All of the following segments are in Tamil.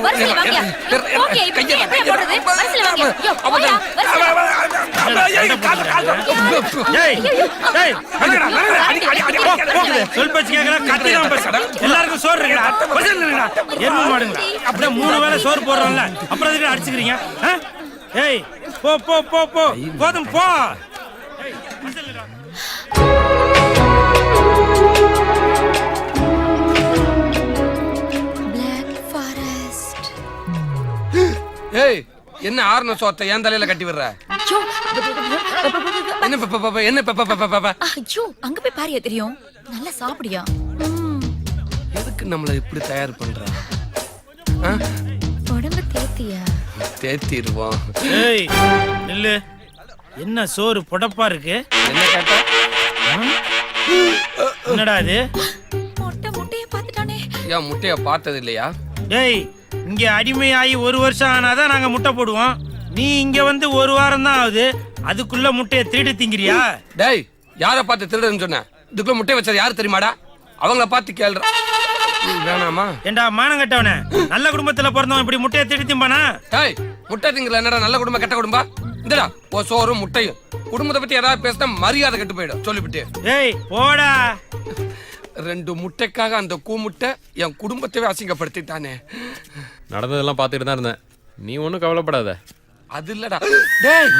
வரிசையில வாங்க. ஓகே, இப்போ எப்படி போடுறது? வரிசையில வாங்க. யோ, போயா, சொல் பேச்சு கேக்குறா, கத்திதான் பேசுறா. எல்லாருக்கும் சோறு இருக்குடா. எருமை மாடுங்களா? அப்படியே 3 வேளை சோறு போடுறோம்ல, அப்புறம் எதுக்கு அடிச்சுக்கிறீங்க? ஏய், போ போ போ போ, போதும் போ. ஏய், என்ன ஆறுன சோத்தை என் தலையில கட்டி விடுற? ஐயோ, அங்க போய் பாரியா தெரியும். நல்லா சாப்பிடியா? எதுக்கு நம்மள இப்படி தயார் பண்ற? உடம்பு தேத்தியா? தேத்திடுவோம். ஏய், நில்லு. என்ன சோறு புடப்பா இருக்கு? என்ன கேட்ட? என்னடா இது? முட்டைய பார்த்துட்டானே. ஏன் முட்டைய பார்த்தது இல்லையா? டேய், இங்க அடிமையாகி 1 வருஷம் ஆனாதான் நாங்க முட்டை போடுவோம். நீ இங்க வந்து 1 வாரம் தான் ஆகுது, அதுக்குள்ள முட்டையை திருடி திங்கிறியா? டேய், யார பார்த்து திருடுன்னு சொன்ன? இதுக்குள்ள முட்டை வச்சது யாரு தெரியுமாடா? அவங்கள பார்த்து கேள்ற. வேணாமா? ஏண்டா மானம் கட்டவனே, நல்ல குடும்பத்துல பிறந்தவன் இப்படி முட்டையை திருடி திம்பானா? டேய், முட்டை திங்கல என்னடா நல்ல குடும்பம் கெட்ட குடும்பம்? இந்தடா ஓ சோறும் முட்டையும். குடும்பத்தை பத்தி ஏதாவது பேசினா மரியாதை கெட்டு போயிடும், சொல்லிவிட்டு. ஏய், போடா. 2 முட்டைக்காக அந்த கூமுட்டை என் குடும்பத்தையே அசிங்கப்படுத்திட்டானே. நடந்ததெல்லாம் பார்த்துட்டு தான் இருந்தேன். நீ ஒன்றும் கவலைப்படாத. அது இல்லடா. டேய்,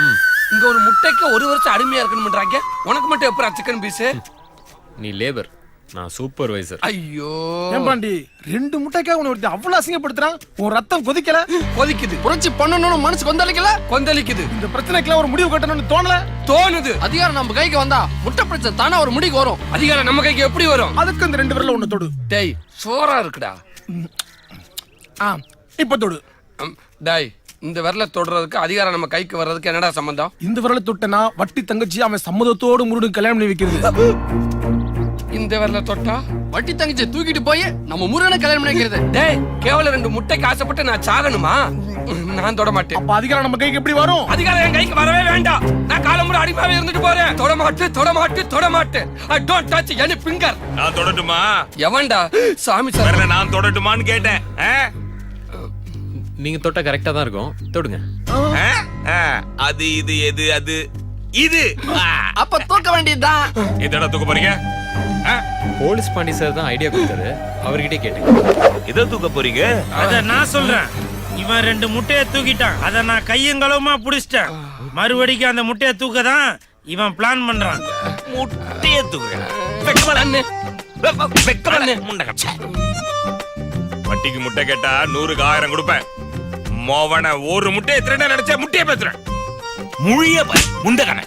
இங்க ஒரு முட்டைக்கு 1 வருஷம் அடிமையா இருக்கணும்ன்றாங்க. உனக்கு மட்டும் எப்பறம் சிக்கன் பீஸ்? நீ லேபர், நான் சூப்பர்வைசர். ஐயோ ஏம்பாண்டி 2 முட்டைக்காக உன்னை ஒருத்தன் அவ்வளவு அசிங்கப்படுத்துறான். உன் ரத்தம் கொதிக்கல? கொதிக்குது. புரட்சி பண்ணணும்னு மனசு கொந்தளிக்குது. இந்த பிரச்சனைக்குலாம் ஒரு முடிவு கட்டணும்னு தோணல? தோணுது. அதிகாரம் நம்ம கைக்கு வந்தா முட்டை பிரச்சனை தானே ஒரு முடிவுக்கு வரும். அதிகாரம் நம்ம கைக்கு எப்படி வரும்? அதுக்கு இந்த 2 விரல்ல ஒண்ணு தொடு. டேய், சோறா இருக்குடா. இப்ப தொடு. டேய், இந்த விரல தொடுறதுக்கு அதிகாரம் நம்ம கைக்கு வர்றதுக்கு என்னடா சம்பந்தம்? இந்த விரல தொட்டனா வட்டி தங்கச்சி அவன் சம்மதத்தோடு முருடு கல்யாணம் பண்ணி வைக்கிறது. இந்த விரல தொட்டா வட்டி தங்கச்சி தூக்கிட்டு போய் நம்ம முருகனை கல்யாணம் பண்ணி வைக்கிறது. டேய், கேவலம் 2 முட்டைக்கு ஆசைப்பட்டு நான் சாகணுமா? நான் தொட மாட்டேன். அப்ப அதிகாரம் நம்ம கைக்கு எப்படி வரும்? அதிகாரம் என் கைக்கு வரவே வேண்டாம். நான் காலமுறை அடிமையாவே இருந்துட்டு போறேன். தொட மாட்டேன். I don't touch any finger. நான் தொடட்டுமா? எவன்டா? சாமி சார். நான் தொடட்டுமான்னு கேட்டேன். நீங்க தொட்ட கரெக்டா தான் இருக்கும், தொடுங்க. அது இது எது அது இது? அப்ப தூக்க வேண்டியதுதான். எதடா தூக்க போறீங்க? போலீஸ் பாண்டி சார் தான் ஐடியா கொடுத்தாரு, அவர்கிட்டே கேட்டேன். எதை தூக்க போறீங்க? அத நான் சொல்றேன். இவன் 2 முட்டையை தூக்கிட்டான், அத நான் கையங்களவுமா புடிச்சிட்டேன். மறுபடிக்கு அந்த முட்டையை தூக்க தான் இவன் பிளான் பண்றான். முட்டைய தூக்க வட்டிக்கு முட்டை கேட்டா 100க்கு 1000 கொடுப்பேன். மோவன ஒரு முட்டையை திருட நினைச்ச முட்டையை பேசுறேன். முழிய முண்டகன